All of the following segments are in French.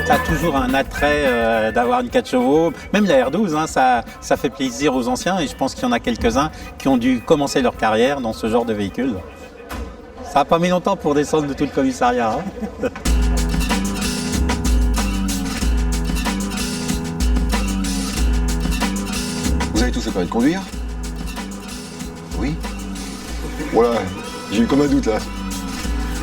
Ça a toujours un attrait d'avoir une 4 chevaux. Même la R12, hein, ça fait plaisir aux anciens et je pense qu'il y en a quelques-uns qui ont dû commencer leur carrière dans ce genre de véhicule. Ça n'a pas mis longtemps pour descendre de tout le commissariat. Hein. Vous avez tous le permis de conduire? Oui. Voilà, j'ai eu comme un doute là.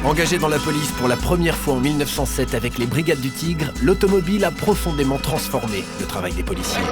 Engagé dans la police pour la première fois en 1907 avec les Brigades du Tigre, l'automobile a profondément transformé le travail des policiers.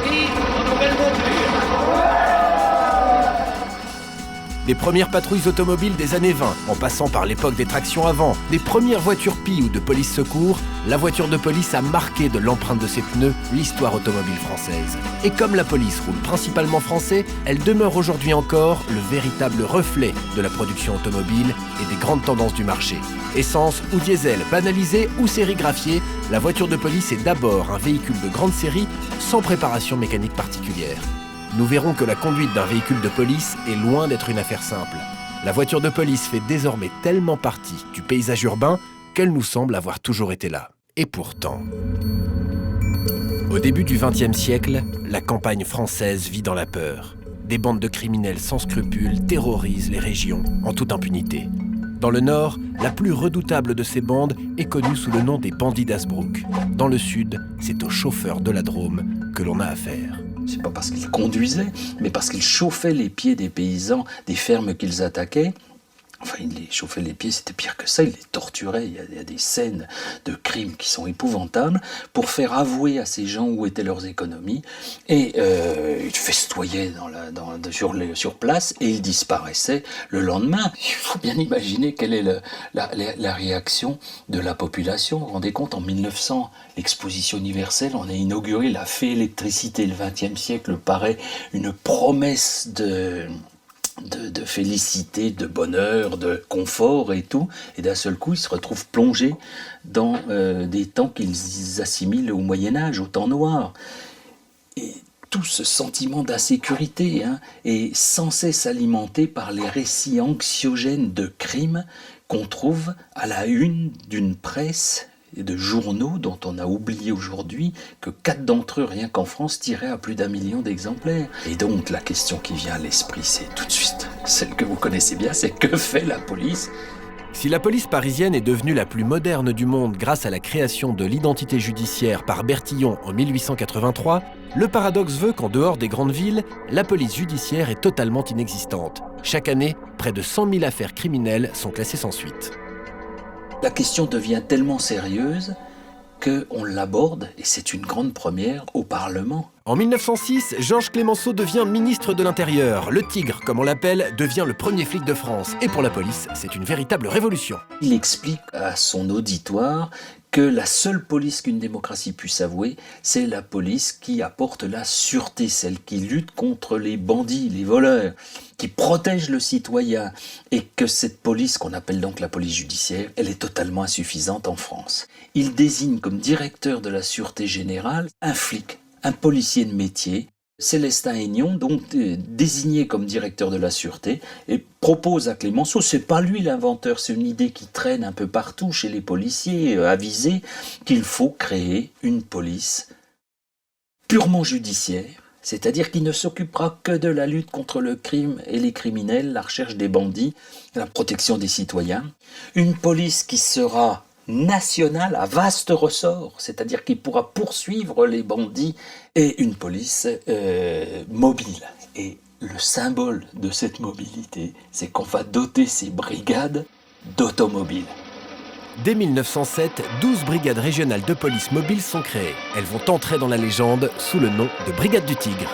Des premières patrouilles automobiles des années 20, en passant par l'époque des tractions avant, des premières voitures PI ou de police secours, la voiture de police a marqué de l'empreinte de ses pneus l'histoire automobile française. Et comme la police roule principalement français, elle demeure aujourd'hui encore le véritable reflet de la production automobile et des grandes tendances du marché. Essence ou diesel, banalisé ou sérigraphié, la voiture de police est d'abord un véhicule de grande série sans préparation mécanique particulière. Nous verrons que la conduite d'un véhicule de police est loin d'être une affaire simple. La voiture de police fait désormais tellement partie du paysage urbain qu'elle nous semble avoir toujours été là. Et pourtant... Au début du XXe siècle, la campagne française vit dans la peur. Des bandes de criminels sans scrupules terrorisent les régions en toute impunité. Dans le nord, la plus redoutable de ces bandes est connue sous le nom des bandits d'Hasbrook. Dans le sud, c'est aux chauffeurs de la Drôme que l'on a affaire. C'est pas parce qu'ils conduisaient, mais parce qu'ils chauffaient les pieds des paysans des fermes qu'ils attaquaient. Enfin, ils les chauffaient les pieds, c'était pire que ça, ils les torturaient. Il y a des scènes de crimes qui sont épouvantables pour faire avouer à ces gens où étaient leurs économies. Et ils festoyaient sur place et ils disparaissaient le lendemain. Il faut bien imaginer quelle est la réaction de la population. Vous vous rendez compte, en 1900, l'exposition universelle, on a inauguré la fée électricité. Le XXe siècle paraît une promesse de félicité, de bonheur, de confort et tout, et d'un seul coup, ils se retrouvent plongés dans des temps qu'ils assimilent au Moyen-Âge, au temps noir. Et tout ce sentiment d'insécurité est sans cesse alimenté par les récits anxiogènes de crimes qu'on trouve à la une d'une presse et de journaux dont on a oublié aujourd'hui que 4 d'entre eux, rien qu'en France, tiraient à plus d'1 million d'exemplaires. Et donc la question qui vient à l'esprit, c'est tout de suite celle que vous connaissez bien, c'est que fait la police ? Si la police parisienne est devenue la plus moderne du monde grâce à la création de l'identité judiciaire par Bertillon en 1883, le paradoxe veut qu'en dehors des grandes villes, la police judiciaire est totalement inexistante. Chaque année, près de 100 000 affaires criminelles sont classées sans suite. La question devient tellement sérieuse qu'on l'aborde, et c'est une grande première, au Parlement. En 1906, Georges Clemenceau devient ministre de l'Intérieur. Le Tigre, comme on l'appelle, devient le premier flic de France. Et pour la police, c'est une véritable révolution. Il explique à son auditoire que la seule police qu'une démocratie puisse avouer, c'est la police qui apporte la sûreté, celle qui lutte contre les bandits, les voleurs, qui protège le citoyen, et que cette police, qu'on appelle donc la police judiciaire, elle est totalement insuffisante en France. Il désigne comme directeur de la sûreté générale un flic, un policier de métier, Célestin Aignon, donc désigné comme directeur de la sûreté, et propose à Clemenceau, c'est pas lui l'inventeur, c'est une idée qui traîne un peu partout chez les policiers avisés, qu'il faut créer une police purement judiciaire, c'est-à-dire qui ne s'occupera que de la lutte contre le crime et les criminels, la recherche des bandits, la protection des citoyens, une police qui sera nationale à vaste ressort, c'est-à-dire qui pourra poursuivre les bandits, et une police mobile. Et le symbole de cette mobilité, c'est qu'on va doter ces brigades d'automobiles. Dès 1907, 12 brigades régionales de police mobiles sont créées. Elles vont entrer dans la légende sous le nom de Brigade du Tigre.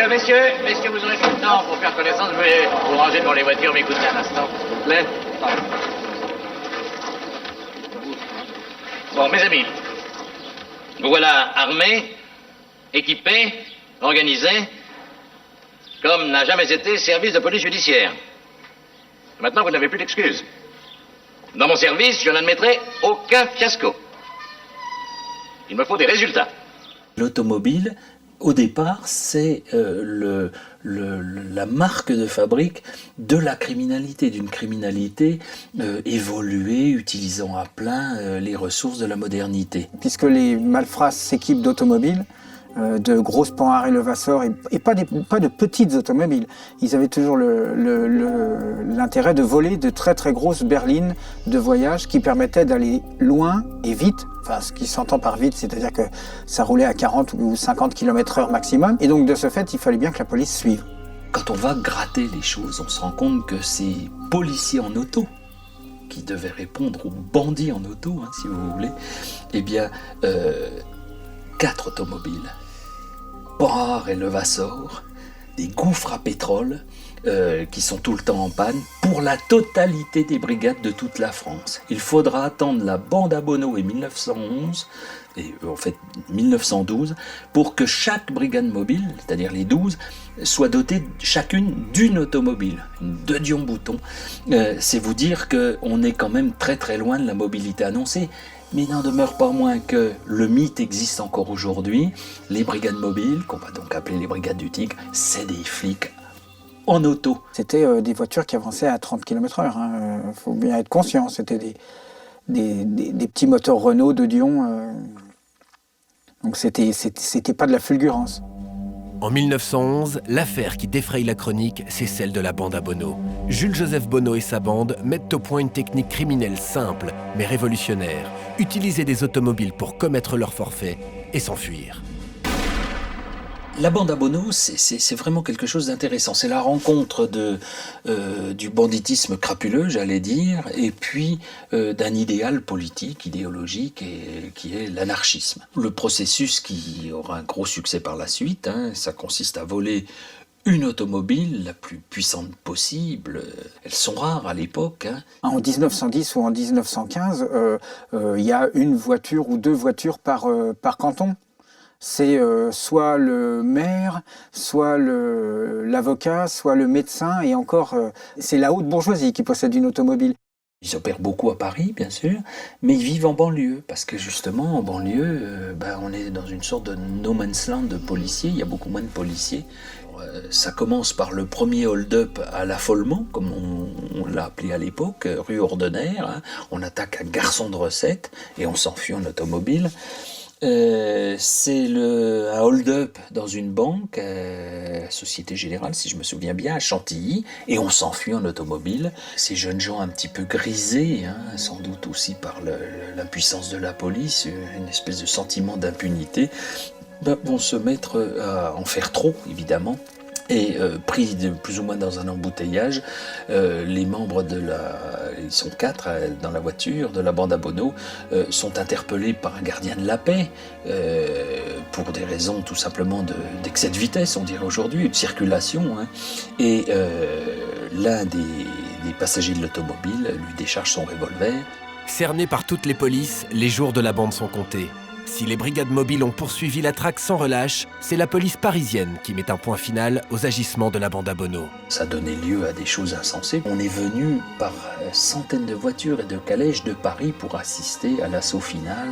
Messieurs, vous aurez fait le temps pour faire connaissance. Je vais vous ranger devant les voitures, m'écoutez un instant, s'il vous plaît. Bon, mes amis, vous voilà armés, équipés, organisés, comme n'a jamais été service de police judiciaire. Maintenant, vous n'avez plus d'excuses. Dans mon service, je n'admettrai aucun fiasco. Il me faut des résultats. L'automobile, au départ, c'est la marque de fabrique de la criminalité, d'une criminalité évoluée, utilisant à plein les ressources de la modernité. Puisque les malfrats s'équipent d'automobiles, de grosses Panhard et Levasseur, et pas de petites automobiles. Ils avaient toujours l'intérêt de voler de très très grosses berlines de voyage qui permettaient d'aller loin et vite. Enfin, ce qui s'entend par vite, c'est-à-dire que ça roulait à 40 ou 50 km/h maximum. Et donc de ce fait, il fallait bien que la police suive. Quand on va gratter les choses, on se rend compte que ces policiers en auto, qui devaient répondre aux bandits en auto, hein, si vous voulez, eh bien, 4 automobiles. Panhard et Levasseur, des gouffres à pétrole qui sont tout le temps en panne pour la totalité des brigades de toute la France. Il faudra attendre la bande à Bonneau et 1911, et en fait 1912, pour que chaque brigade mobile, c'est-à-dire les 12, soit dotée chacune d'une automobile, une de Dion-Bouton. C'est vous dire qu'on est quand même très très loin de la mobilité annoncée. Mais il n'en demeure pas moins que le mythe existe encore aujourd'hui. Les brigades mobiles, qu'on va donc appeler les brigades du Tigre, c'est des flics en auto. C'était des voitures qui avançaient à 30 km/h. Il faut bien être conscient. C'était des petits moteurs Renault de Dion. Donc c'était pas de la fulgurance. En 1911, l'affaire qui défraye la chronique, c'est celle de la bande à Bonneau. Jules-Joseph Bonneau et sa bande mettent au point une technique criminelle simple, mais révolutionnaire. Utiliser des automobiles pour commettre leur forfait et s'enfuir. La bande à Bonneau, c'est vraiment quelque chose d'intéressant. C'est la rencontre du banditisme crapuleux, j'allais dire, et puis d'un idéal politique, idéologique, qui est l'anarchisme. Le processus qui aura un gros succès par la suite, hein, ça consiste à voler une automobile la plus puissante possible. Elles sont rares à l'époque. Hein. En 1910 ou en 1915, il y a une voiture ou 2 voitures par canton. C'est soit le maire, soit l'avocat, soit le médecin, et encore, c'est la haute bourgeoisie qui possède une automobile. Ils opèrent beaucoup à Paris, bien sûr, mais ils vivent en banlieue, parce que justement, en banlieue, on est dans une sorte de no man's land de policiers, il y a beaucoup moins de policiers. Ça commence par le premier hold-up à l'affolement, comme on l'a appelé à l'époque, rue Ordener. Hein. On attaque un garçon de recette et on s'enfuit en automobile. C'est un hold-up dans une banque, Société Générale, si je me souviens bien, à Chantilly, et on s'enfuit en automobile. Ces jeunes gens un petit peu grisés, hein, sans doute aussi par l'impuissance de la police, une espèce de sentiment d'impunité, vont se mettre à en faire trop, évidemment. Et pris plus ou moins dans un embouteillage, les membres ils sont 4 dans la voiture de la bande à Bonneau, sont interpellés par un gardien de la paix pour des raisons tout simplement d'excès de vitesse, on dirait aujourd'hui, de circulation. Hein. Et l'un des passagers de l'automobile lui décharge son revolver. Cernés par toutes les polices, les jours de la bande sont comptés. Si les brigades mobiles ont poursuivi la traque sans relâche, c'est la police parisienne qui met un point final aux agissements de la bande à Bonneau. Ça donnait lieu à des choses insensées. On est venu par centaines de voitures et de calèches de Paris pour assister à l'assaut final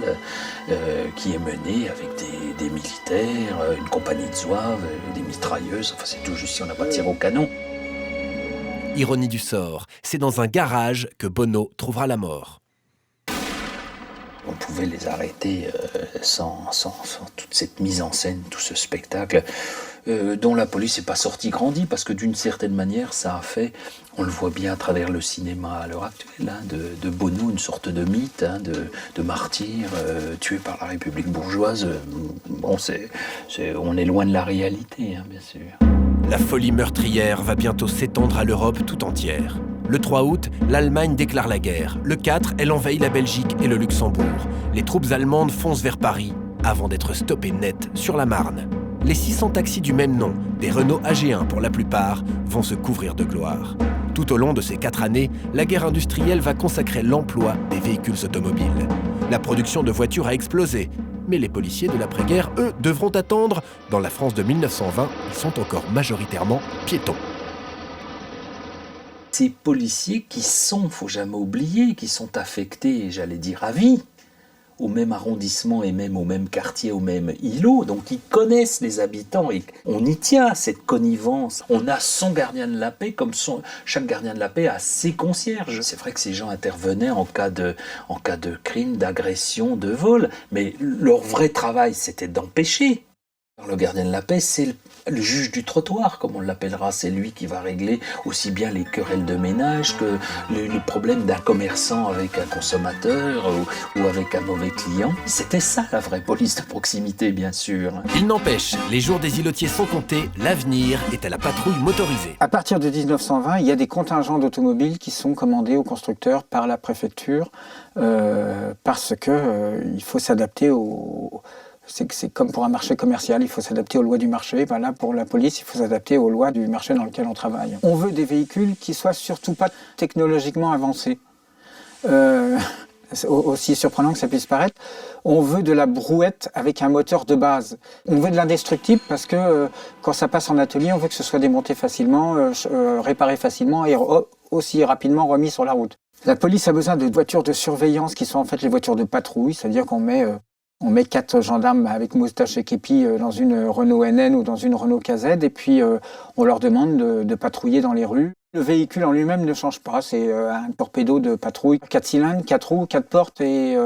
qui est mené avec des militaires, une compagnie de zouaves, des mitrailleuses. Enfin, c'est tout juste si on n'a pas tiré au canon. Ironie du sort, c'est dans un garage que Bonneau trouvera la mort. On pouvait les arrêter sans toute cette mise en scène, tout ce spectacle, dont la police n'est pas sortie grandie, parce que d'une certaine manière, ça a fait, on le voit bien à travers le cinéma à l'heure actuelle, hein, de Bonneau, une sorte de mythe, hein, de martyr tué par la République bourgeoise. Bon, on est loin de la réalité, hein, bien sûr. La folie meurtrière va bientôt s'étendre à l'Europe tout entière. Le 3 août, l'Allemagne déclare la guerre. Le 4, elle envahit la Belgique et le Luxembourg. Les troupes allemandes foncent vers Paris, avant d'être stoppées net sur la Marne. Les 600 taxis du même nom, des Renault AG1 pour la plupart, vont se couvrir de gloire. Tout au long de ces 4 années, la guerre industrielle va consacrer l'emploi des véhicules automobiles. La production de voitures a explosé, mais les policiers de l'après-guerre, eux, devront attendre. Dans la France de 1920, ils sont encore majoritairement piétons. Ces policiers qui sont, faut jamais oublier, qui sont affectés, j'allais dire à vie, au même arrondissement et même au même quartier, au même îlot, donc ils connaissent les habitants et on y tient à cette connivence. On a son gardien de la paix comme chaque gardien de la paix a ses concierges. C'est vrai que ces gens intervenaient en cas de crime, d'agression, de vol, mais leur vrai travail c'était d'empêcher. Le gardien de la paix, c'est le juge du trottoir, comme on l'appellera. C'est lui qui va régler aussi bien les querelles de ménage que les problèmes d'un commerçant avec un consommateur ou avec un mauvais client. C'était ça la vraie police de proximité, bien sûr. Il n'empêche, les jours des îlotiers sont comptés, l'avenir est à la patrouille motorisée. À partir de 1920, il y a des contingents d'automobiles qui sont commandés aux constructeurs par la préfecture parce que il faut s'adapter au... C'est comme pour un marché commercial, il faut s'adapter aux lois du marché. Ben là, pour la police, il faut s'adapter aux lois du marché dans lequel on travaille. On veut des véhicules qui soient surtout pas technologiquement avancés. Aussi surprenant que ça puisse paraître, on veut de la brouette avec un moteur de base. On veut de l'indestructible parce que quand ça passe en atelier, on veut que ce soit démonté facilement, réparé facilement et aussi rapidement remis sur la route. La police a besoin de voitures de surveillance qui sont en fait les voitures de patrouille, c'est-à-dire qu'on met 4 gendarmes avec moustache et képi dans une Renault NN ou dans une Renault KZ et puis on leur demande de patrouiller dans les rues. Le véhicule en lui-même ne change pas, c'est un torpedo de patrouille, 4 cylindres, 4 roues, 4 portes et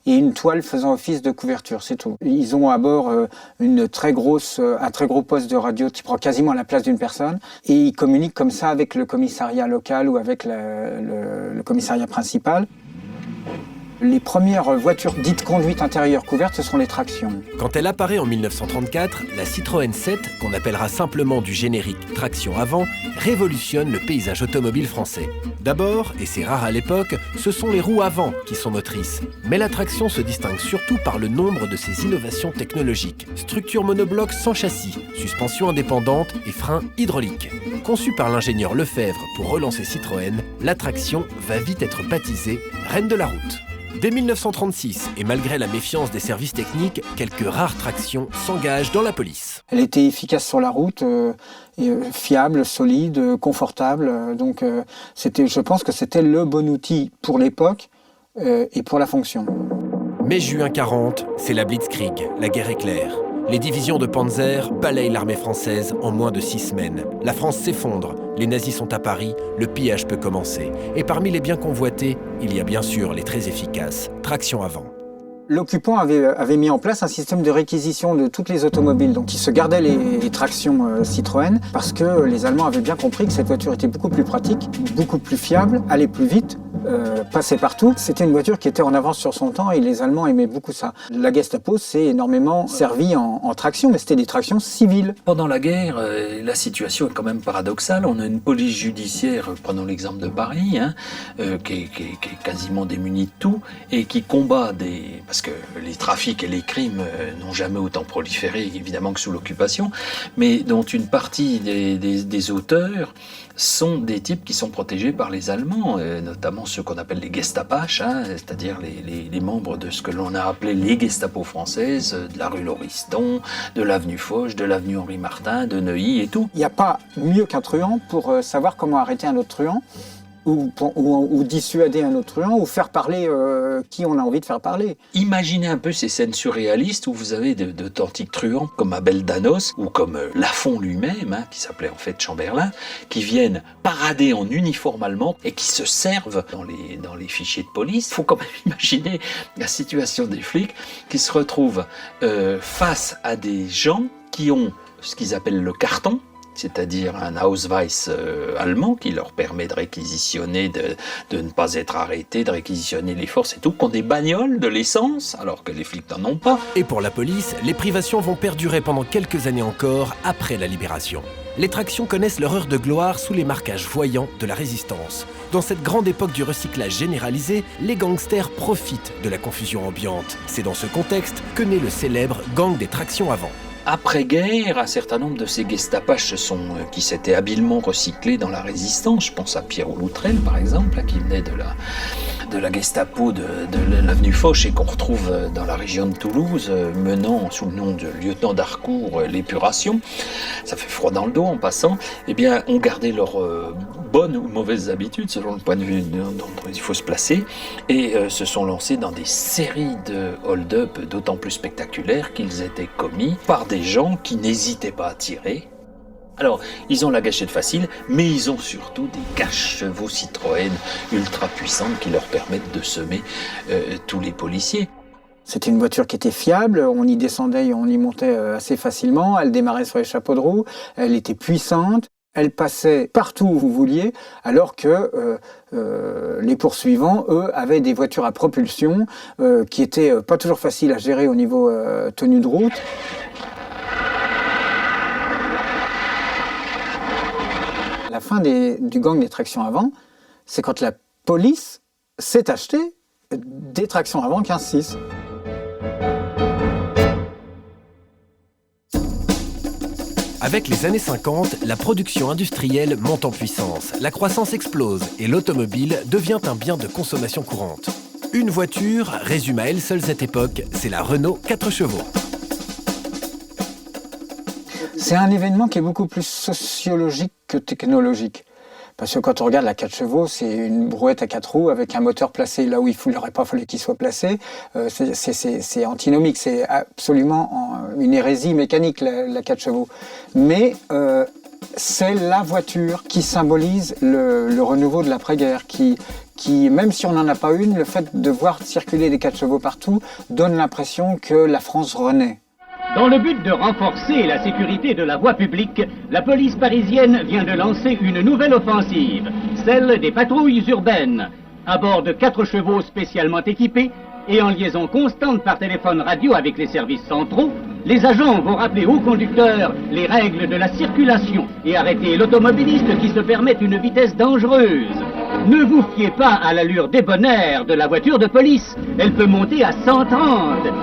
une toile faisant office de couverture, c'est tout. Ils ont à bord un très gros poste de radio qui prend quasiment la place d'une personne et ils communiquent comme ça avec le commissariat local ou avec le commissariat principal. Les premières voitures dites conduite intérieure couverte, ce sont les tractions. Quand elle apparaît en 1934, la Citroën 7, qu'on appellera simplement du générique traction avant, révolutionne le paysage automobile français. D'abord, et c'est rare à l'époque, ce sont les roues avant qui sont motrices. Mais la traction se distingue surtout par le nombre de ses innovations technologiques. Structure monobloc sans châssis, suspension indépendante et frein hydraulique. Conçue par l'ingénieur Lefebvre pour relancer Citroën, la traction va vite être baptisée reine de la route. Dès 1936, et malgré la méfiance des services techniques, quelques rares tractions s'engagent dans la police. Elle était efficace sur la route, fiable, solide, confortable. Donc je pense que c'était le bon outil pour l'époque et pour la fonction. Mai-juin 40, c'est la Blitzkrieg, la guerre éclair. Les divisions de Panzer balayent l'armée française en moins de 6 semaines. La France s'effondre, les nazis sont à Paris, le pillage peut commencer. Et parmi les biens convoités, il y a bien sûr les très efficaces traction avant. L'occupant avait mis en place un système de réquisition de toutes les automobiles. Donc il se gardait les tractions Citroën parce que les Allemands avaient bien compris que cette voiture était beaucoup plus pratique, beaucoup plus fiable, allait plus vite, passait partout. C'était une voiture qui était en avance sur son temps et les Allemands aimaient beaucoup ça. La Gestapo s'est énormément servie en traction, mais c'était des tractions civiles. Pendant la guerre, la situation est quand même paradoxale. On a une police judiciaire, prenons l'exemple de Paris, qui est quasiment démunie de tout et qui combat parce que les trafics et les crimes n'ont jamais autant proliféré, évidemment, que sous l'occupation, mais dont une partie des auteurs sont des types qui sont protégés par les Allemands, notamment ceux qu'on appelle les Gestapaches, c'est-à-dire les membres de ce que l'on a appelé les Gestapo françaises, de la rue Lauriston, de l'avenue Foch, de l'avenue Henri Martin, de Neuilly et tout. Il n'y a pas mieux qu'un truand pour savoir comment arrêter un autre truand, ou dissuader un autre truand, ou faire parler qui on a envie de faire parler. Imaginez un peu ces scènes surréalistes où vous avez d'authentiques truands comme Abel Danos ou comme Lafont lui-même, qui s'appelait en fait Chamberlain, qui viennent parader en uniforme allemand et qui se servent dans les fichiers de police. Il faut quand même imaginer la situation des flics qui se retrouvent face à des gens qui ont ce qu'ils appellent le carton, c'est-à-dire un Ausweis allemand qui leur permet de réquisitionner, de ne pas être arrêtés, de réquisitionner les forces et tout, qui ont des bagnoles, de l'essence, alors que les flics n'en ont pas. Et pour la police, les privations vont perdurer pendant quelques années encore après la libération. Les tractions connaissent leur heure de gloire sous les marquages voyants de la résistance. Dans cette grande époque du recyclage généralisé, les gangsters profitent de la confusion ambiante. C'est dans ce contexte que naît le célèbre gang des tractions avant. Après-guerre, un certain nombre de ces gestapaches qui s'étaient habilement recyclés dans la résistance. Je pense à Pierre Loutrel, par exemple, qui venait de la Gestapo de l'avenue Foch et qu'on retrouve dans la région de Toulouse, menant sous le nom de lieutenant d'Harcourt l'épuration. Ça fait froid dans le dos en passant. Eh bien, ont gardé leurs bonnes ou mauvaises habitudes, selon le point de vue dont il faut se placer, et se sont lancés dans des séries de hold-up d'autant plus spectaculaires qu'ils étaient commis par des gens qui n'hésitaient pas à tirer. Alors, ils ont la gâchette facile, mais ils ont surtout des cache-chevaux Citroën ultra puissantes qui leur permettent de semer tous les policiers. C'était une voiture qui était fiable, on y descendait et on y montait assez facilement, elle démarrait sur les chapeaux de roue, elle était puissante, elle passait partout où vous vouliez, alors que les poursuivants, eux, avaient des voitures à propulsion qui étaient pas toujours faciles à gérer au niveau tenue de route. La fin du gang des tractions avant, c'est quand la police s'est acheté des tractions avant 15-6. Avec les années 50, la production industrielle monte en puissance, la croissance explose et l'automobile devient un bien de consommation courante. Une voiture résume à elle seule cette époque, c'est la Renault 4 chevaux. C'est un événement qui est beaucoup plus sociologique que technologique. Parce que quand on regarde la 4 chevaux, c'est une brouette à 4 roues avec un moteur placé là où il n'aurait pas fallu qu'il soit placé. C'est antinomique, c'est absolument une hérésie mécanique, la 4 chevaux. Mais c'est la voiture qui symbolise le renouveau de l'après-guerre, qui, même si on n'en a pas une, le fait de voir circuler des 4 chevaux partout donne l'impression que la France renaît. Dans le but de renforcer la sécurité de la voie publique, la police parisienne vient de lancer une nouvelle offensive, celle des patrouilles urbaines. À bord de 4 chevaux spécialement équipés et en liaison constante par téléphone radio avec les services centraux, les agents vont rappeler aux conducteurs les règles de la circulation et arrêter l'automobiliste qui se permet une vitesse dangereuse. Ne vous fiez pas à l'allure débonnaire de la voiture de police, elle peut monter à 130.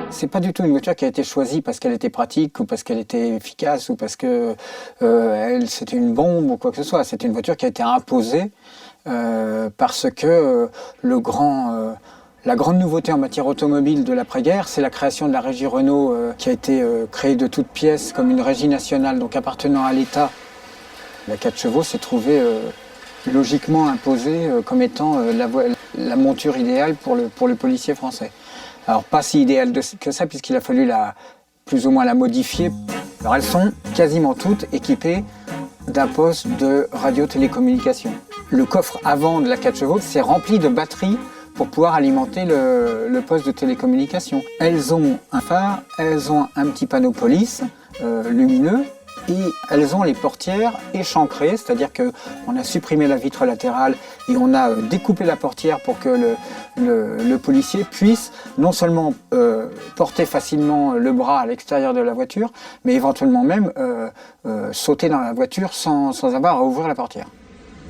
C'est pas du tout une voiture qui a été choisie parce qu'elle était pratique ou parce qu'elle était efficace ou parce que c'était une bombe ou quoi que ce soit. C'est une voiture qui a été imposée parce que la grande nouveauté en matière automobile de l'après-guerre, c'est la création de la régie Renault qui a été créée de toutes pièces comme une régie nationale, donc appartenant à l'État. La 4 chevaux s'est trouvée logiquement imposée comme étant la monture idéale pour le policier français. Alors pas si idéal que ça, puisqu'il a fallu plus ou moins la modifier. Alors elles sont quasiment toutes équipées d'un poste de radiotélécommunication. Le coffre avant de la 4 chevaux s'est rempli de batteries pour pouvoir alimenter le poste de télécommunication. Elles ont un phare, elles ont un petit panneau police lumineux, et elles ont les portières échancrées, c'est-à-dire qu'on a supprimé la vitre latérale et on a découpé la portière pour que le policier puisse non seulement porter facilement le bras à l'extérieur de la voiture, mais éventuellement même sauter dans la voiture sans avoir à ouvrir la portière.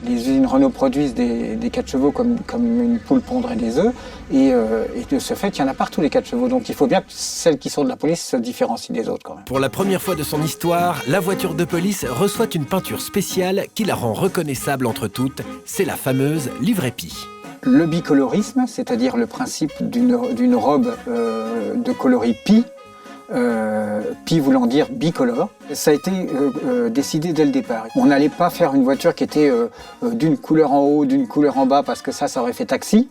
Les usines Renault produisent des 4 chevaux comme une poule pondrait des œufs, et de ce fait, il y en a partout les 4 chevaux. Donc il faut bien que celles qui sont de la police se différencient des autres quand même. Pour la première fois de son histoire, la voiture de police reçoit une peinture spéciale qui la rend reconnaissable entre toutes, c'est la fameuse livrée Pi. Le bicolorisme, c'est-à-dire le principe d'une robe de coloris Pi, Pi voulant dire bicolore, ça a été décidé dès le départ. On n'allait pas faire une voiture qui était d'une couleur en haut, d'une couleur en bas, parce que ça aurait fait taxi.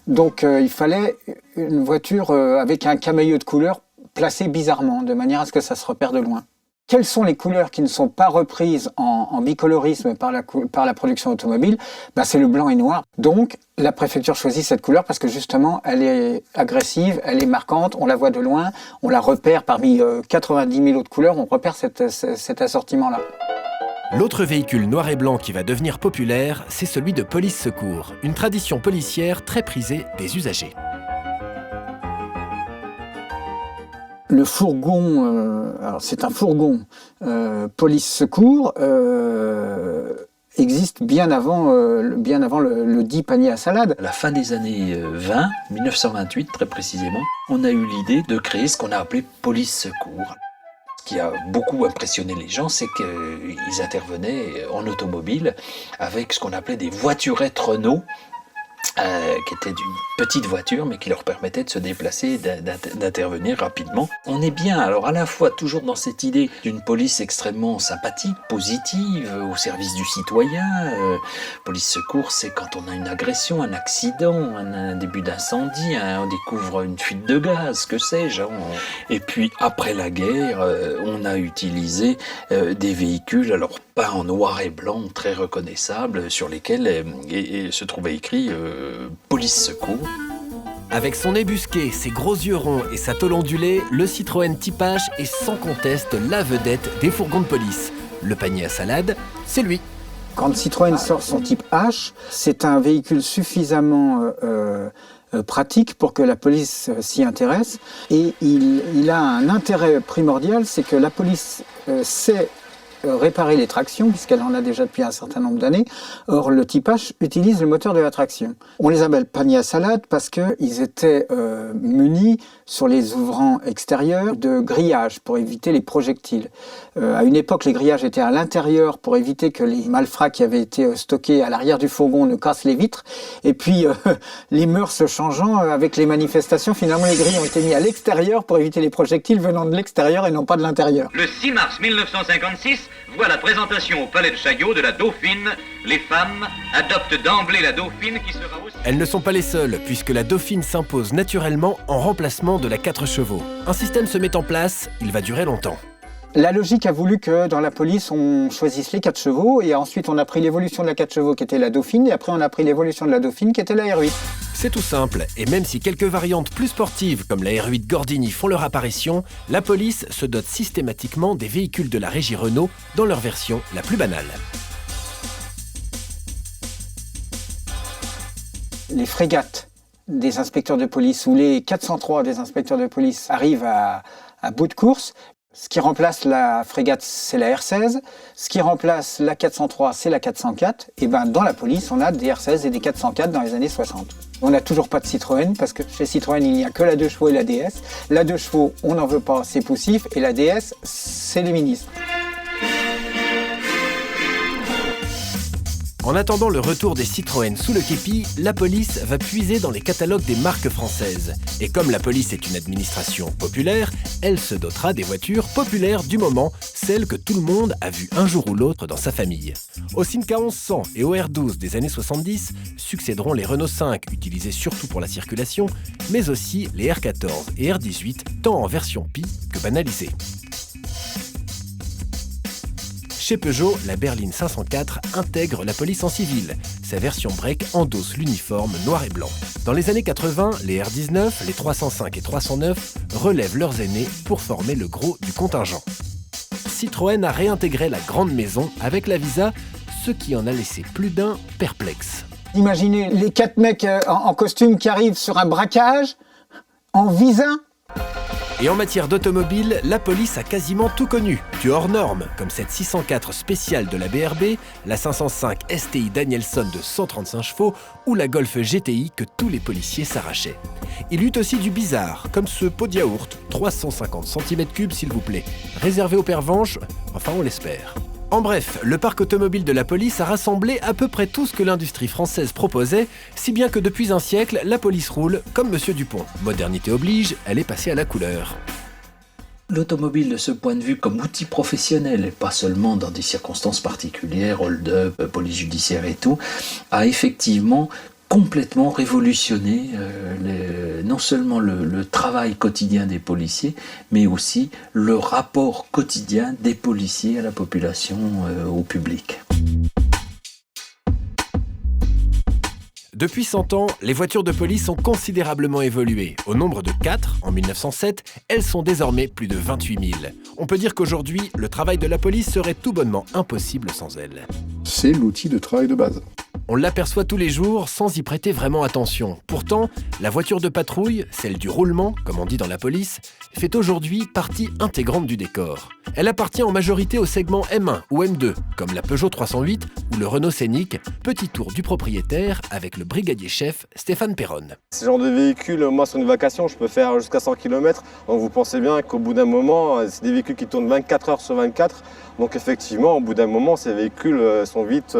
Donc il fallait une voiture avec un camailleux de couleurs placé bizarrement, de manière à ce que ça se repère de loin. Quelles sont les couleurs qui ne sont pas reprises en bicolorisme par la production automobile? C'est le blanc et noir. Donc, la préfecture choisit cette couleur parce que justement, elle est agressive, elle est marquante, on la voit de loin, on la repère parmi 90 000 autres couleurs, on repère cet assortiment-là. L'autre véhicule noir et blanc qui va devenir populaire, c'est celui de police secours, une tradition policière très prisée des usagers. Le fourgon, alors c'est un fourgon police secours, existe bien avant le dit panier à salade. À la fin des années 1928 très précisément, on a eu l'idée de créer ce qu'on a appelé police secours. qui a beaucoup impressionné les gens, c'est qu'ils intervenaient en automobile avec ce qu'on appelait des voiturettes Renault, qui étaient d'une petite voiture, mais qui leur permettait de se déplacer et d'intervenir rapidement. On est bien, alors à la fois toujours dans cette idée d'une police extrêmement sympathique, positive, au service du citoyen. Police secours, c'est quand on a une agression, un accident, un début d'incendie, on découvre une fuite de gaz, que sais-je. Et puis après la guerre, on a utilisé des véhicules, alors pas en noir et blanc, très reconnaissables, sur lesquels se trouvait écrit police secours. Avec son nez busqué, ses gros yeux ronds et sa tôle ondulée, le Citroën Type H est sans conteste la vedette des fourgons de police. Le panier à salade, c'est lui. Quand Citroën sort son Type H, c'est un véhicule suffisamment pratique pour que la police s'y intéresse. Et il a un intérêt primordial, c'est que la police sait réparer les tractions, puisqu'elle en a déjà depuis un certain nombre d'années. Or, le Type H utilise le moteur de la traction. On les appelle paniers à salade parce qu'ils étaient munis sur les ouvrants extérieurs de grillages pour éviter les projectiles. À une époque, les grillages étaient à l'intérieur pour éviter que les malfrats qui avaient été stockés à l'arrière du fourgon ne cassent les vitres. Et puis, les mœurs changeant, avec les manifestations, finalement, les grilles ont été mis à l'extérieur pour éviter les projectiles venant de l'extérieur et non pas de l'intérieur. Le 6 mars 1956, voit la présentation au Palais de Chaillot de la Dauphine. Les femmes adoptent d'emblée la Dauphine qui sera aussi... Elles ne sont pas les seules, puisque la Dauphine s'impose naturellement en remplacement de la 4 chevaux. Un système se met en place, il va durer longtemps. La logique a voulu que dans la police, on choisisse les 4 chevaux, et ensuite on a pris l'évolution de la 4 chevaux qui était la Dauphine, et après on a pris l'évolution de la Dauphine qui était la R8. C'est tout simple, et même si quelques variantes plus sportives comme la R8 Gordini font leur apparition, la police se dote systématiquement des véhicules de la régie Renault dans leur version la plus banale. Les frégates des inspecteurs de police ou les 403 des inspecteurs de police arrivent à bout de course. Ce qui remplace la frégate, c'est la R16. Ce qui remplace la 403, c'est la 404. Et ben, dans la police, on a des R16 et des 404 dans les années 60. On n'a toujours pas de Citroën, parce que chez Citroën, il n'y a que la 2 chevaux et la DS. La 2 chevaux, on n'en veut pas, c'est poussif. Et la DS, c'est les ministres. En attendant le retour des Citroën sous le képi, la police va puiser dans les catalogues des marques françaises. Et comme la police est une administration populaire, elle se dotera des voitures populaires du moment, celles que tout le monde a vues un jour ou l'autre dans sa famille. Au Simca 1100 et au R12 des années 70 succéderont les Renault 5, utilisés surtout pour la circulation, mais aussi les R14 et R18, tant en version Pi que banalisée. Chez Peugeot, la berline 504 intègre la police en civil. Sa version break endosse l'uniforme noir et blanc. Dans les années 80, les R19, les 305 et 309 relèvent leurs aînés pour former le gros du contingent. Citroën a réintégré la grande maison avec la Visa, ce qui en a laissé plus d'un perplexe. Imaginez les 4 mecs en costume qui arrivent sur un braquage, en Visa. Et en matière d'automobile, la police a quasiment tout connu, du hors norme, comme cette 604 spéciale de la BRB, la 505 STI Danielson de 135 chevaux ou la Golf GTI que tous les policiers s'arrachaient. Il y eut aussi du bizarre, comme ce pot de yaourt, 350 cm3 s'il vous plaît, réservé aux pervenches, enfin on l'espère. En bref, le parc automobile de la police a rassemblé à peu près tout ce que l'industrie française proposait, si bien que depuis un siècle, la police roule comme Monsieur Dupont. Modernité oblige, elle est passée à la couleur. L'automobile, de ce point de vue, comme outil professionnel, et pas seulement dans des circonstances particulières, hold-up, police judiciaire et tout, a effectivement complètement révolutionné non seulement le travail quotidien des policiers, mais aussi le rapport quotidien des policiers à la population, au public. Depuis 100 ans, les voitures de police ont considérablement évolué. Au nombre de 4 en 1907, elles sont désormais plus de 28 000. On peut dire qu'aujourd'hui, le travail de la police serait tout bonnement impossible sans elles. C'est l'outil de travail de base. On l'aperçoit tous les jours sans y prêter vraiment attention. Pourtant, la voiture de patrouille, celle du roulement, comme on dit dans la police, fait aujourd'hui partie intégrante du décor. Elle appartient en majorité au segment M1 ou M2, comme la Peugeot 308 ou le Renault Scénic. Petit tour du propriétaire avec le brigadier chef Stéphane Perronne. Ce genre de véhicule, moi sur une vacation, je peux faire jusqu'à 100 km. Donc vous pensez bien qu'au bout d'un moment, c'est des véhicules qui tournent 24 heures sur 24. Donc effectivement, au bout d'un moment, ces véhicules ont vite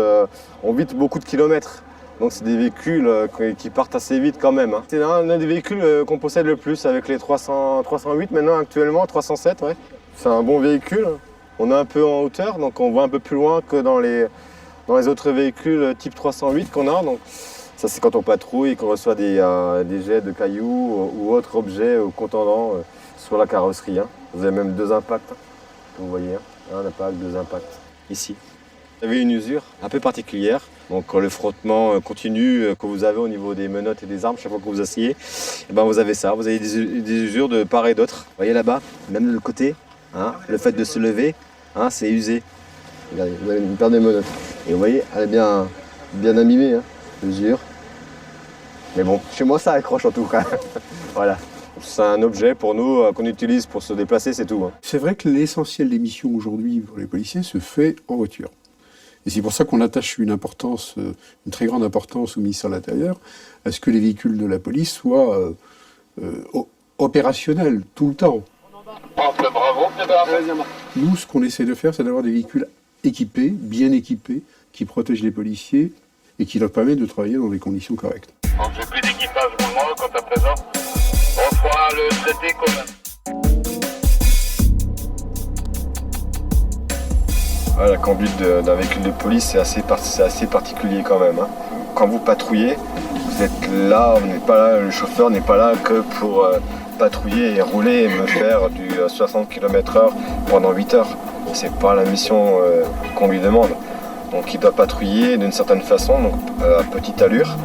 beaucoup de kilomètres. Donc c'est des véhicules qui partent assez vite quand même. C'est un des véhicules qu'on possède le plus avec les 308 maintenant actuellement, 307. Ouais. C'est un bon véhicule. On est un peu en hauteur, donc on voit un peu plus loin que dans les autres véhicules type 308 qu'on a. Donc, ça c'est quand on patrouille et qu'on reçoit des jets de cailloux ou autres objets contendants sur la carrosserie. Vous avez même 2 impacts, vous voyez. Un impact, 2 impacts, ici. Vous avez une usure un peu particulière. Donc le frottement continu que vous avez au niveau des menottes et des armes chaque fois que vous asseyez, et ben vous avez ça. Vous avez des usures de part et d'autre. Vous voyez là-bas, même de l'autre côté, le fait de se lever, c'est usé. Regardez, vous avez une paire de menottes. Et vous voyez, elle est bien abîmée, l'usure. Mais bon, chez moi ça accroche en tout cas. Voilà. C'est un objet pour nous qu'on utilise pour se déplacer, c'est tout. C'est vrai que l'essentiel des missions aujourd'hui pour les policiers se fait en voiture. Et c'est pour ça qu'on attache une très grande importance au ministère de l'Intérieur à ce que les véhicules de la police soient opérationnels tout le temps. Nous, ce qu'on essaie de faire, c'est d'avoir des véhicules équipés, bien équipés, qui protègent les policiers et qui leur permettent de travailler dans des conditions correctes. J'ai plus d'équipage pour moi, quant à présent. On fera le traité commun. La conduite d'un véhicule de police, c'est assez particulier quand même. Quand vous patrouillez, vous êtes là, le chauffeur n'est pas là que pour patrouiller et rouler et me faire du 60 km/h pendant 8 heures. C'est pas la mission qu'on lui demande. Donc il doit patrouiller d'une certaine façon, donc à petite allure.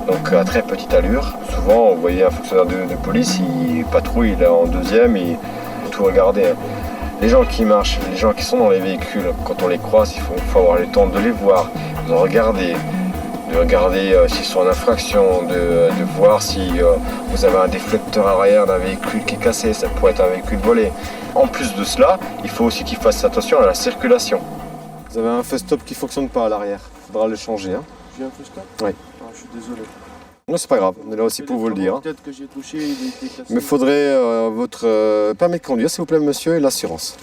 Donc à très petite allure. Souvent, vous voyez un fonctionnaire de police, il patrouille, il est en deuxième, il faut tout regarder. Les gens qui marchent, les gens qui sont dans les véhicules, quand on les croise, il faut avoir le temps de les voir, de regarder s'ils sont en infraction, de voir si vous avez un déflecteur arrière d'un véhicule qui est cassé, ça pourrait être un véhicule volé. En plus de cela, il faut aussi qu'ils fassent attention à la circulation. Vous avez un feu stop qui ne fonctionne pas à l'arrière, il faudra le changer. J'ai un feu stop ? Oui. Je suis désolé. Non, c'est pas grave, on est là aussi pour vous le dire. Peut-être que j'ai touché, il était cassé. Mais il faudrait votre permis de conduire, s'il vous plaît, monsieur, et l'assurance.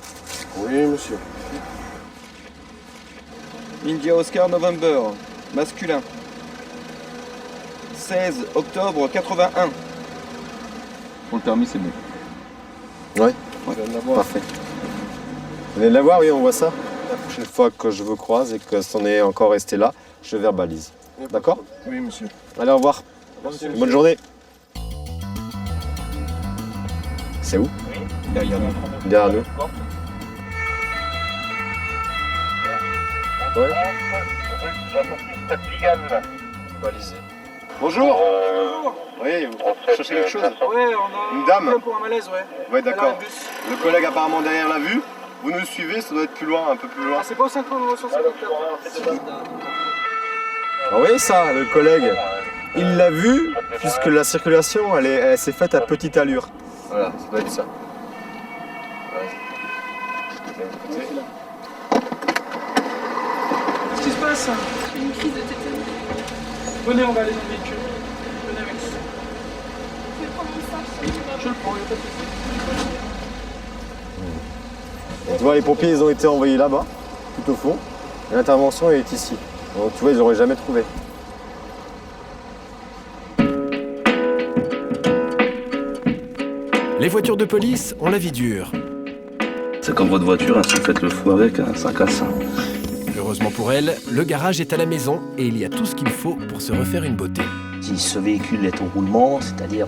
Oui, monsieur. India Oscar November, masculin. 16 octobre 81. Pour le permis, c'est bon. Ouais. Parfait. Vous venez de l'avoir, oui, on voit ça. La prochaine fois que je vous croise et que c'en est encore resté là, je verbalise. D'accord ? Oui, monsieur. Allez, au revoir. Merci, bonne journée. C'est où ? Derrière nous. Derrière nous. Ouais. Balisé. Bonjour. Oui, vous cherchez quelque chose ? Ouais, on a une dame. Pour un malaise, ouais. Ouais, d'accord. Le collègue apparemment derrière l'a vu. Vous nous suivez, ça doit être plus loin, un peu plus loin. Ah, c'est pas au 554. Vous voyez ça, le collègue, il l'a vu, puisque la circulation, elle s'est faite à petite allure. Voilà, ça doit être ça. Qu'est-ce qui se passe ? Une crise de tétanie. Venez, on va aller dans le véhicule. Venez avec nous. Je vais prendre mon sac. Je le prends, il n'y a pas de souci. Tu vois, les pompiers, ils ont été envoyés là-bas, tout au fond. Et l'intervention est ici. Donc tu vois, ils n'auraient jamais trouvé. Les voitures de police ont la vie dure. C'est comme votre voiture, si vous faites le fou avec, ça casse. Heureusement pour elle, le garage est à la maison et il y a tout ce qu'il faut pour se refaire une beauté. Si ce véhicule est au roulement, c'est-à-dire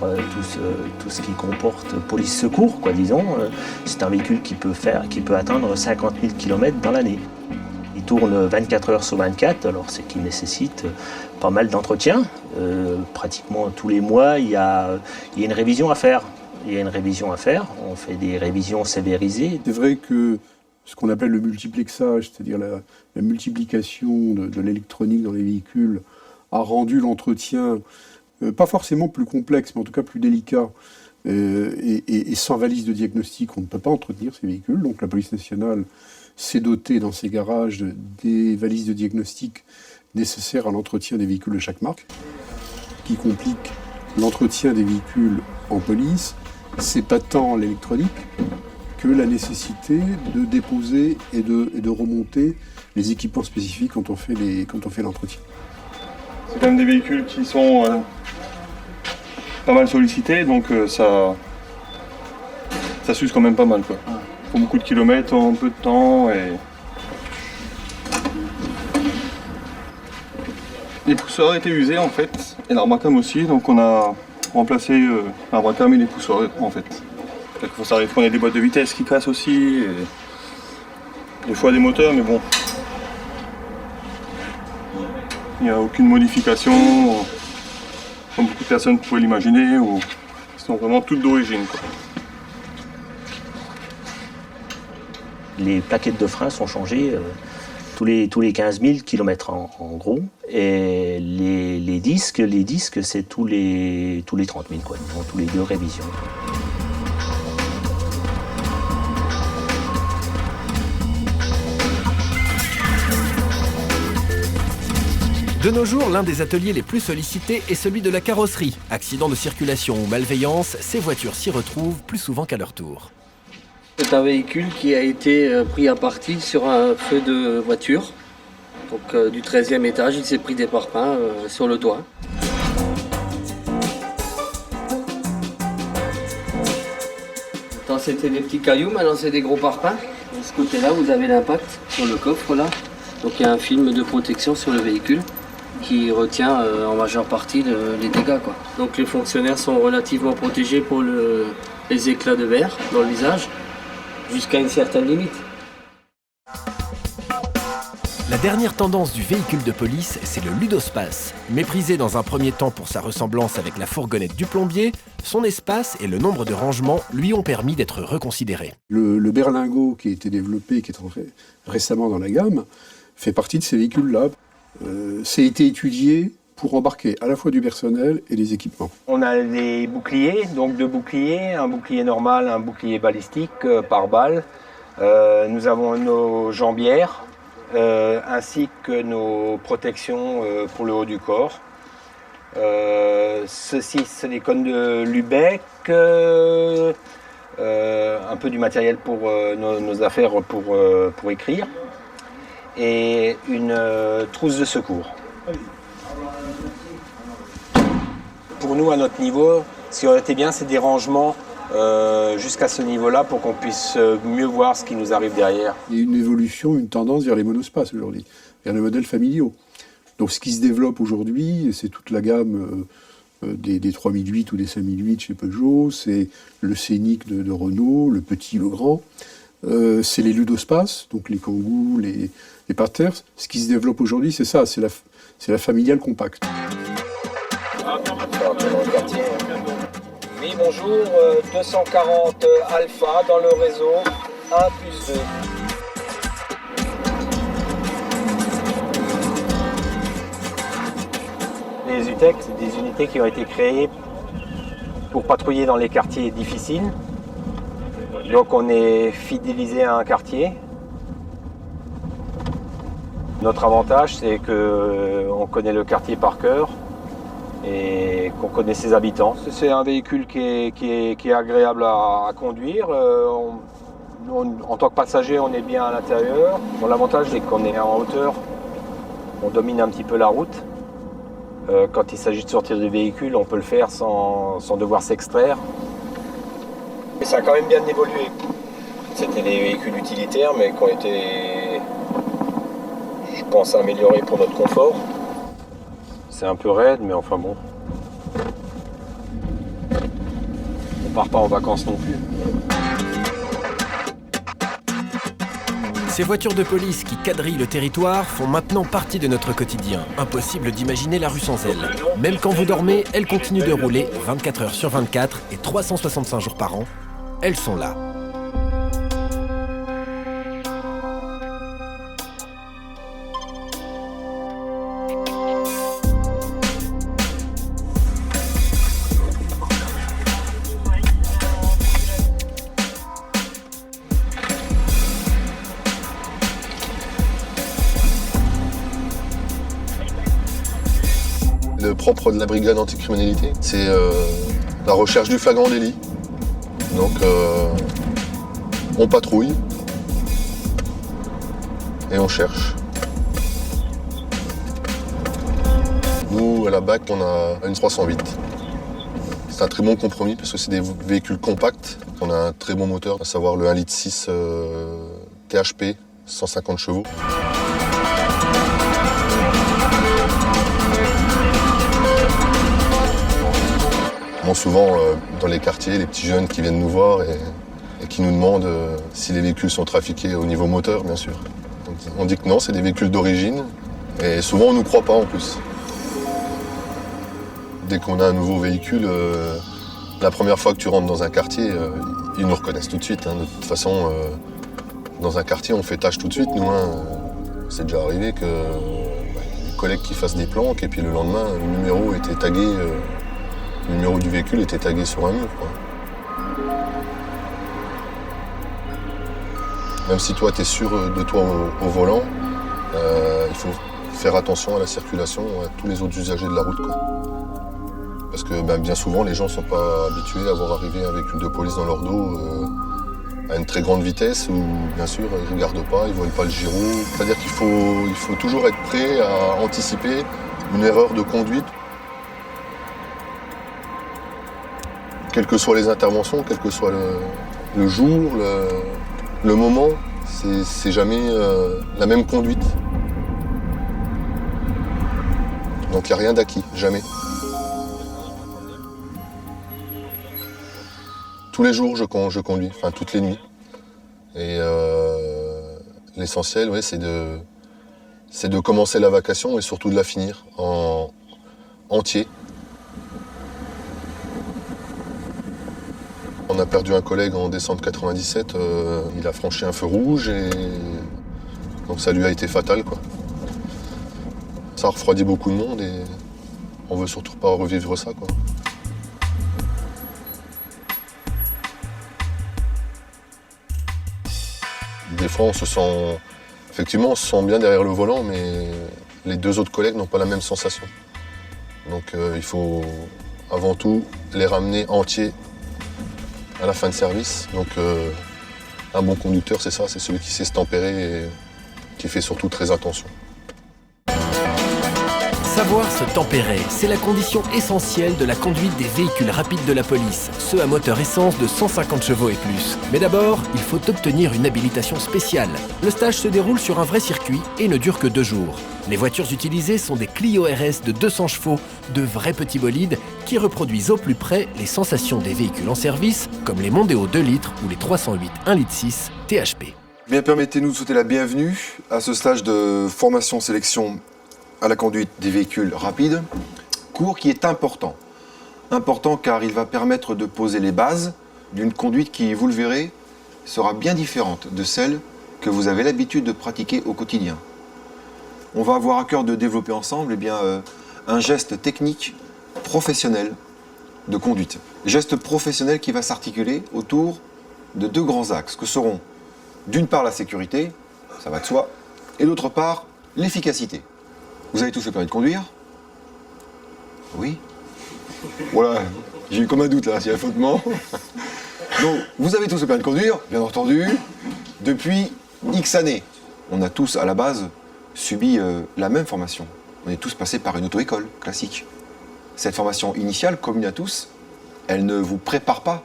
tout ce qui comporte police-secours, disons, c'est un véhicule qui peut atteindre 50 000 km dans l'année. Il tourne 24 heures sur 24, alors ce qui nécessite pas mal d'entretien. Pratiquement tous les mois, il y a une révision à faire. On fait des révisions sévérisées. C'est vrai que ce qu'on appelle le multiplexage, c'est-à-dire la multiplication de l'électronique dans les véhicules, a rendu l'entretien pas forcément plus complexe, mais en tout cas plus délicat. Et sans valise de diagnostic, on ne peut pas entretenir ces véhicules. Donc la police nationale s'est dotée dans ses garages des valises de diagnostic nécessaires à l'entretien des véhicules de chaque marque, qui complique l'entretien des véhicules en police. C'est pas tant l'électronique que la nécessité de déposer et de remonter les équipements spécifiques quand on fait l'entretien. C'est quand même des véhicules qui sont pas mal sollicités, donc ça s'use quand même pas mal, quoi. Faut beaucoup de kilomètres en peu de temps et... Les poussoirs étaient usés en fait, et l'arbacam aussi, donc on a remplacé l'arbacam et les poussoirs en fait. Quelquefois ça arrive qu'on ait des boîtes de vitesse qui cassent aussi, et des fois des moteurs, mais bon. Il n'y a aucune modification, comme beaucoup de personnes pouvaient l'imaginer, ou ils sont vraiment toutes d'origine, quoi. Les plaquettes de frein sont changées tous les 15 000 km en gros. Et les disques c'est tous les 30 000, quoi, disons, tous les 2 révisions. De nos jours, l'un des ateliers les plus sollicités est celui de la carrosserie. Accident de circulation ou malveillance, ces voitures s'y retrouvent plus souvent qu'à leur tour. C'est un véhicule qui a été pris à partie sur un feu de voiture. Donc du 13e étage, il s'est pris des parpaings sur le toit. Quand c'était des petits cailloux, maintenant c'est des gros parpaings. De ce côté-là, vous avez l'impact sur le coffre là. Donc il y a un film de protection sur le véhicule qui retient en majeure partie les dégâts, quoi. Donc les fonctionnaires sont relativement protégés pour les éclats de verre dans le visage, jusqu'à une certaine limite. La dernière tendance du véhicule de police, c'est le ludospace. Méprisé dans un premier temps pour sa ressemblance avec la fourgonnette du plombier, son espace et le nombre de rangements lui ont permis d'être reconsidérés. Le berlingot qui a été développé, qui est entré récemment dans la gamme, fait partie de ces véhicules-là. C'est été étudié pour embarquer à la fois du personnel et des équipements. On a des boucliers, donc 2 boucliers, un bouclier normal, un bouclier balistique par balle. Nous avons nos jambières, ainsi que nos protections pour le haut du corps. Ceci, c'est les cônes de Lubeck, un peu du matériel pour nos affaires pour écrire, et une trousse de secours. Pour nous, à notre niveau, ce qui aurait été bien, c'est des rangements jusqu'à ce niveau-là pour qu'on puisse mieux voir ce qui nous arrive derrière. Il y a une évolution, une tendance vers les monospaces aujourd'hui, vers les modèles familiaux. Donc ce qui se développe aujourd'hui, c'est toute la gamme des 3008 ou des 5008 chez Peugeot, c'est le Scénic de Renault, le petit, le grand. C'est les ludospaces, donc les Kangoo, les Panthers. Ce qui se développe aujourd'hui, c'est ça, c'est la familiale compacte. Oui, bonjour, 240 Alpha dans le réseau 1+2. Les UTEC, c'est des unités qui ont été créées pour patrouiller dans les quartiers difficiles. Donc on est fidélisé à un quartier. Notre avantage, c'est qu'on connaît le quartier par cœur et qu'on connaît ses habitants. C'est un véhicule qui est agréable à conduire. En tant que passager, on est bien à l'intérieur. Bon, l'avantage, c'est qu'on est en hauteur, on domine un petit peu la route. Quand il s'agit de sortir du véhicule, on peut le faire sans devoir s'extraire. Et ça a quand même bien évolué. C'était des véhicules utilitaires, mais qui ont été, je pense, améliorés pour notre confort. C'est un peu raide, mais enfin bon. On part pas en vacances non plus. Ces voitures de police qui quadrillent le territoire font maintenant partie de notre quotidien. Impossible d'imaginer la rue sans elles. Même quand vous dormez, elles continuent de rouler 24 heures sur 24 et 365 jours par an. Elles sont là. Le propre de la brigade anticriminalité, c'est la recherche du flagrant délit. Donc on patrouille et on cherche. Nous, à la BAC, on a une 308. C'est un très bon compromis parce que c'est des véhicules compacts. On a un très bon moteur, à savoir le 1,6 litre THP, 150 chevaux. Bon, souvent, dans les quartiers, les petits jeunes qui viennent nous voir et qui nous demandent si les véhicules sont trafiqués au niveau moteur, bien sûr. Donc, on dit que non, c'est des véhicules d'origine. Et souvent, on ne nous croit pas en plus. Dès qu'on a un nouveau véhicule, la première fois que tu rentres dans un quartier, ils nous reconnaissent tout de suite. Hein. De toute façon, dans un quartier, on fait tâche tout de suite. Nous, c'est déjà arrivé que les collègues qui fassent des planques et puis le lendemain, le numéro était tagué, le numéro du véhicule était tagué sur un mur, quoi. Même si toi, tu es sûr de toi au volant, il faut faire attention à la circulation, à tous les autres usagers de la route, quoi. Parce que bien souvent, les gens ne sont pas habitués à voir arriver un véhicule de police dans leur dos à une très grande vitesse où, bien sûr, ils ne regardent pas, ils ne voient pas le gyro. C'est-à-dire qu'il faut toujours être prêt à anticiper une erreur de conduite. Quelles que soient les interventions, quel que soit le jour, le moment, c'est jamais la même conduite. Donc il n'y a rien d'acquis, jamais. Tous les jours, je conduis, enfin toutes les nuits. Et l'essentiel, ouais, c'est de commencer la vacation et surtout de la finir en entier. On a perdu un collègue en décembre 97, il a franchi un feu rouge et donc ça lui a été fatal, quoi. Ça a refroidi beaucoup de monde et on veut surtout pas revivre ça, quoi. Des fois, on se sent bien derrière le volant, mais les deux autres collègues n'ont pas la même sensation. Donc il faut avant tout les ramener entiers à la fin de service. Donc un bon conducteur, c'est ça, c'est celui qui sait se tempérer et qui fait surtout très attention. Savoir se tempérer, c'est la condition essentielle de la conduite des véhicules rapides de la police, ceux à moteur essence de 150 chevaux et plus. Mais d'abord, il faut obtenir une habilitation spéciale. Le stage se déroule sur un vrai circuit et ne dure que 2 jours. Les voitures utilisées sont des Clio RS de 200 chevaux, de vrais petits bolides qui reproduisent au plus près les sensations des véhicules en service, comme les Mondeo 2 litres ou les 308 1,6 litre THP. Bien, permettez-nous de souhaiter la bienvenue à ce stage de formation-sélection à la conduite des véhicules rapides, cours qui est important. Important car il va permettre de poser les bases d'une conduite qui, vous le verrez, sera bien différente de celle que vous avez l'habitude de pratiquer au quotidien. On va avoir à cœur de développer ensemble un geste technique professionnel de conduite. Geste professionnel qui va s'articuler autour de 2 grands axes que seront d'une part la sécurité, ça va de soi, et d'autre part l'efficacité. Vous avez tous le permis de conduire? Oui. Voilà, j'ai eu comme un doute là, s'il y a fautement. Donc, vous avez tous le permis de conduire, bien entendu, depuis X années. On a tous, à la base, subi la même formation. On est tous passés par une auto-école classique. Cette formation initiale, commune à tous, elle ne vous prépare pas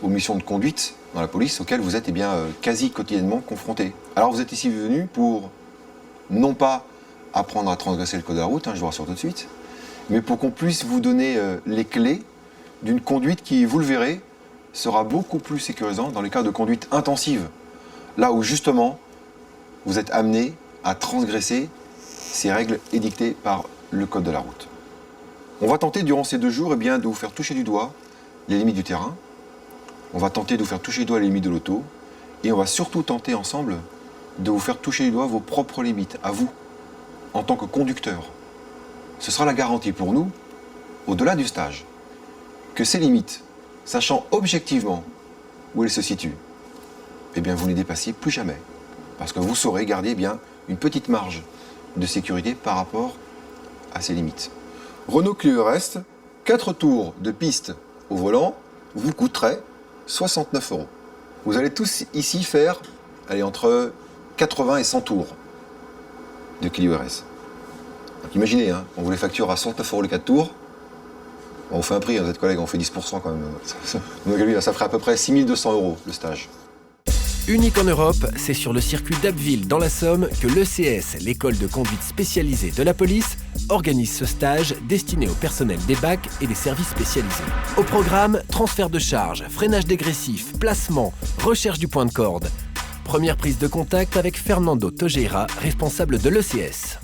aux missions de conduite dans la police auxquelles vous êtes quasi quotidiennement confrontés. Alors vous êtes ici venus pour, non pas apprendre à transgresser le code de la route, je vous rassure tout de suite, mais pour qu'on puisse vous donner les clés d'une conduite qui, vous le verrez, sera beaucoup plus sécurisante dans les cas de conduite intensive. Là où justement, vous êtes amené à transgresser ces règles édictées par le code de la route. On va tenter durant ces 2 jours de vous faire toucher du doigt les limites du terrain, on va tenter de vous faire toucher du doigt les limites de l'auto, et on va surtout tenter ensemble de vous faire toucher du doigt vos propres limites, à vous, en tant que conducteur. Ce sera la garantie pour nous, au-delà du stage, que ces limites, sachant objectivement où elles se situent, vous ne les dépassiez plus jamais. Parce que vous saurez garder une petite marge de sécurité par rapport à ces limites. Renault Clio RS, 4 tours de piste au volant vous coûterait 69 €. Vous allez tous ici faire entre 80 et 100 tours de Clio RS. Donc imaginez, on vous les facture à 69 € les 4 tours. On vous fait un prix, vous êtes collègues, on fait 10% quand même. Donc ça ferait à peu près 6 200 € le stage. Unique en Europe, c'est sur le circuit d'Abbeville, dans la Somme, que l'ECS, l'école de conduite spécialisée de la police, organise ce stage destiné au personnel des bacs et des services spécialisés. Au programme, transfert de charge, freinage dégressif, placement, recherche du point de corde. Première prise de contact avec Fernando Tojeira, responsable de l'ECS.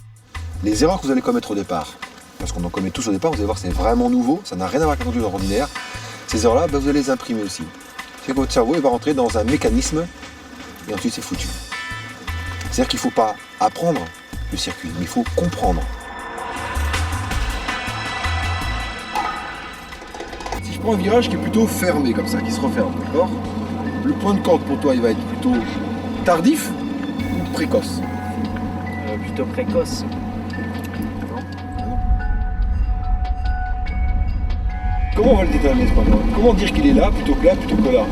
Les erreurs que vous allez commettre au départ, parce qu'on en commet tous au départ, vous allez voir c'est vraiment nouveau, ça n'a rien à voir avec la conduite ordinaire. Ces erreurs-là, vous allez les imprimer aussi. C'est que votre cerveau il va rentrer dans un mécanisme et ensuite c'est foutu. C'est-à-dire qu'il ne faut pas apprendre le circuit, mais il faut comprendre. Si je prends un virage qui est plutôt fermé comme ça, qui se referme, d'accord ? Le point de corde pour toi, il va être plutôt tardif ou précoce ? Plutôt précoce. Comment on va le déterminer ce point de corde ? Comment dire qu'il est là plutôt que là, plutôt que là ?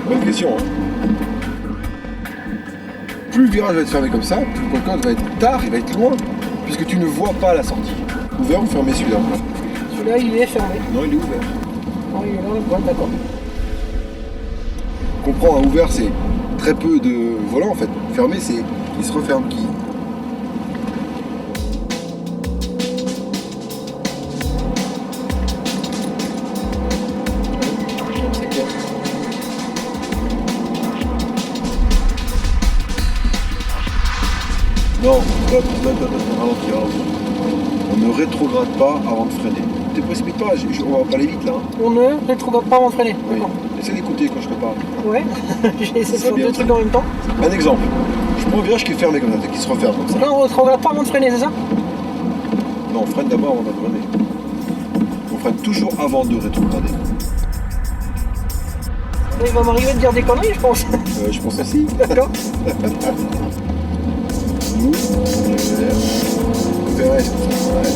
Bonne question, Plus le virage va être fermé comme ça, plus le point de corde va être tard, il va être loin, puisque tu ne vois pas la sortie. Ouvert ou fermé celui-là ? Celui-là, il est fermé. Non, il est ouvert. Non, il est dans le boîte, d'accord. Comprends, ouvert, c'est très peu de volant en fait. Fermé, c'est il se referme qui. Non, ralentir. On ne rétrograde pas avant de freiner. Ne te précipite pas, on va pas aller vite là. On ne rétrograde pas avant de freiner. Oui. Essaie d'écouter quand je te parle. Ouais, j'ai essayé de faire deux trucs en même temps. Un exemple. Je prends un virage qui est fermé comme ça, qui se referme comme ça. Donc là, on ne rétrograde pas avant de freiner, c'est ça? Non, on freine d'abord avant de freiner. On freine toujours avant de rétrograder. Là, il va m'arriver de dire des conneries, je pense. Je pense aussi. D'accord. Nous, ouvert, c'est plus simple.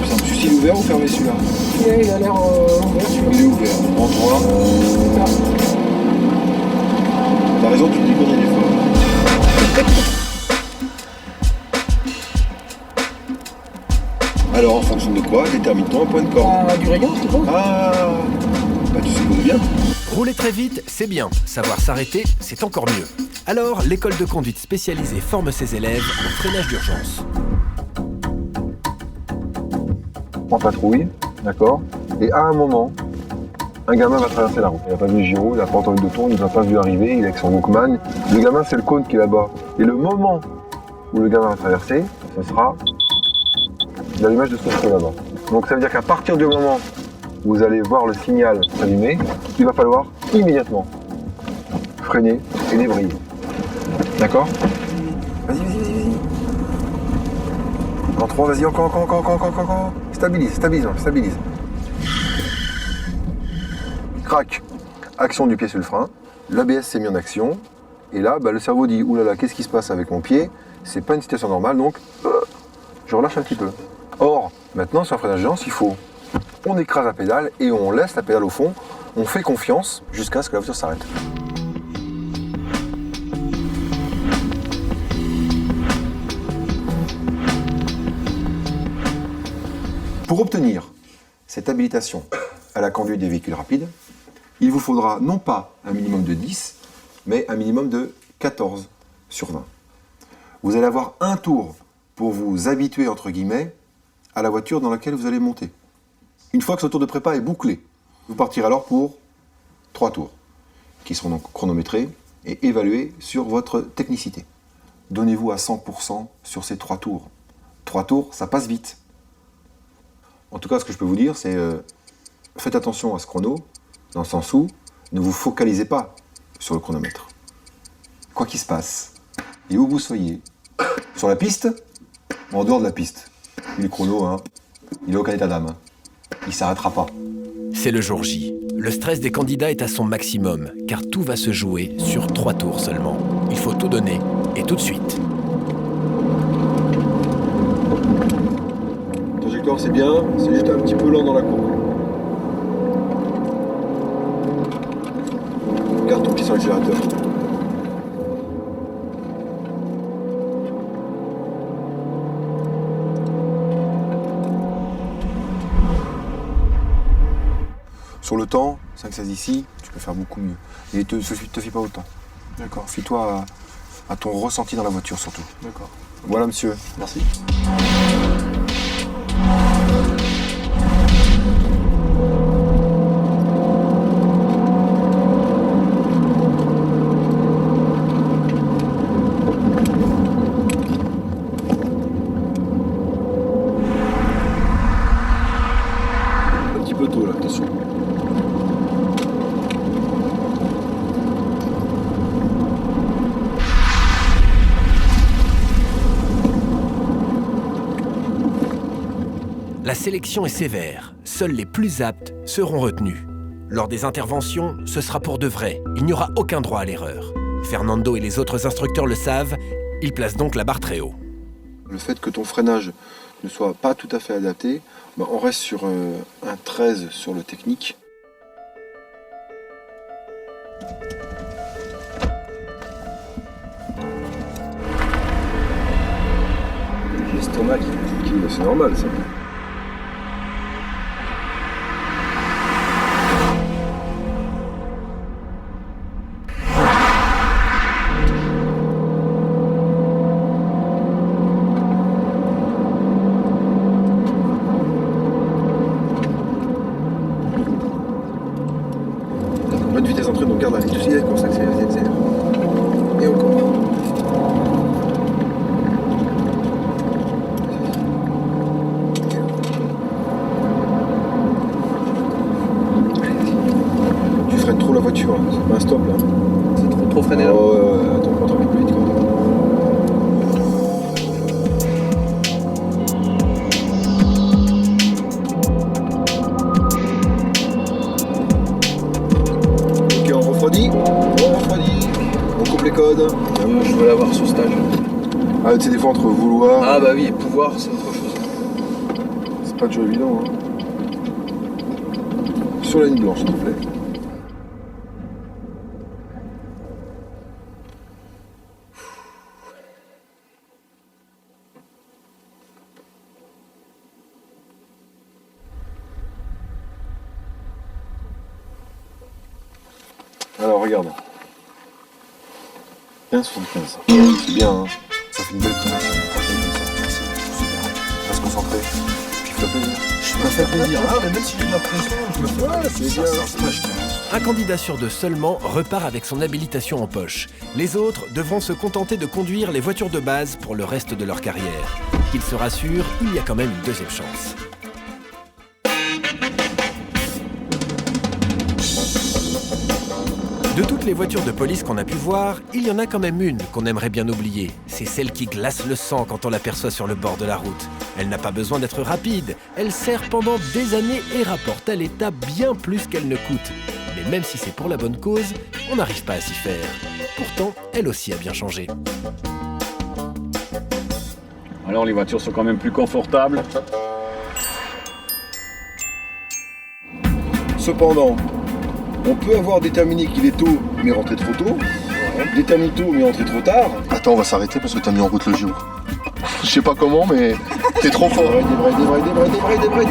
Celui-ci est ouvert ou fermé celui-là? Il a l'air ouvert celui-là. Il est ouvert. En 3. T'as raison, tu dis qu'on est des fois. Alors, en fonction de quoi détermine-t-on un point de corde? Du rayon, je suppose. Ah, bah tu supposes bien. Rouler très vite, c'est bien. Savoir s'arrêter, c'est encore mieux. Alors, l'école de conduite spécialisée forme ses élèves au freinage d'urgence. En patrouille, d'accord. Et à un moment, un gamin va traverser la route. Il n'a pas vu le gyro, il n'a pas entendu de tour, il ne l'a pas vu arriver, il est avec son Walkman. Le gamin, c'est le cône qui est là-bas. Et le moment où le gamin va traverser, ce sera l'allumage de ce feu là-bas. Donc ça veut dire qu'à partir du moment où vous allez voir le signal s'allumer, il va falloir immédiatement freiner et débrayer. D'accord? Vas-y. En 3, vas-y, encore. Stabilise. Crac. Action du pied sur le frein. L'ABS s'est mis en action. Et là, le cerveau dit, oulala, qu'est-ce qui se passe avec mon pied? C'est pas une situation normale, donc je relâche un petit peu. Or, maintenant, sur un freinage d'urgence, on écrase la pédale et on laisse la pédale au fond. On fait confiance jusqu'à ce que la voiture s'arrête. Pour obtenir cette habilitation à la conduite des véhicules rapides, il vous faudra non pas un minimum de 10, mais un minimum de 14 sur 20. Vous allez avoir un tour pour vous habituer, entre guillemets, à la voiture dans laquelle vous allez monter. Une fois que ce tour de prépa est bouclé, vous partirez alors pour 3 tours, qui seront donc chronométrés et évalués sur votre technicité. Donnez-vous à 100% sur ces 3 tours. 3 tours, ça passe vite. En tout cas, ce que je peux vous dire, c'est faites attention à ce chrono, dans le sens où ne vous focalisez pas sur le chronomètre. Quoi qu'il se passe, et où vous soyez, sur la piste ou en dehors de la piste, le chrono, il n'a aucun état d'âme. Il ne s'arrêtera pas. C'est le jour J. Le stress des candidats est à son maximum, car tout va se jouer sur 3 tours seulement. Il faut faut tout donner, et tout de suite. Trajectoire, c'est bien, c'est juste un petit peu lent dans la courbe. Garde ton pied sur l'accélérateur. Sur le temps, 5-16 ici, tu peux faire beaucoup mieux. Et te fie pas au temps. D'accord. Fie-toi à ton ressenti dans la voiture surtout. D'accord. Voilà monsieur. Merci. Un petit peu tôt là, attention. La sélection est sévère. Seuls les plus aptes seront retenus. Lors des interventions, ce sera pour de vrai. Il n'y aura aucun droit à l'erreur. Fernando et les autres instructeurs le savent. Ils placent donc la barre très haut. Le fait que ton freinage ne soit pas tout à fait adapté, on reste sur un 13 sur le technique. L'estomac qui c'est normal ça. Bonne vitesse d'entrée, donc garde avec tout ce qui est comme ça, accélère. Et encore. Tu freines trop la voiture, hein. C'est pas un stop là. C'est trop freiné là. Oh, ouais, attends, on rentre un peu plus vite quand même. Ok, on refroidit, on coupe les codes. Je veux l'avoir ce stage. Ah, tu sais, des fois entre vouloir. Ah, bah oui, et pouvoir, c'est autre chose. C'est pas toujours évident, hein. Sur la ligne blanche, s'il te plaît. Alors regarde. 15,75. C'est bien, hein. Ça fait une belle connexion. Super. Reste concentré. Puis fais plaisir. Je me fais plaisir. Ah, mais même si j'ai de la pression, je me fais plaisir. C'est bien. Un candidat sur deux seulement repart avec son habilitation en poche. Les autres devront se contenter de conduire les voitures de base pour le reste de leur carrière. Qu'ils se rassurent, il y a quand même une deuxième chance. De toutes les voitures de police qu'on a pu voir, il y en a quand même une qu'on aimerait bien oublier. C'est celle qui glace le sang quand on l'aperçoit sur le bord de la route. Elle n'a pas besoin d'être rapide, elle sert pendant des années et rapporte à l'État bien plus qu'elle ne coûte. Mais même si c'est pour la bonne cause, on n'arrive pas à s'y faire. Pourtant, elle aussi a bien changé. Alors les voitures sont quand même plus confortables. Cependant, on peut avoir déterminé qu'il est tôt, mais rentré trop tôt. Déterminé tôt, mais rentré trop tard. Attends, on va s'arrêter parce que t'as mis en route le gyro. Je sais pas comment, mais t'es trop fort. Des vrais.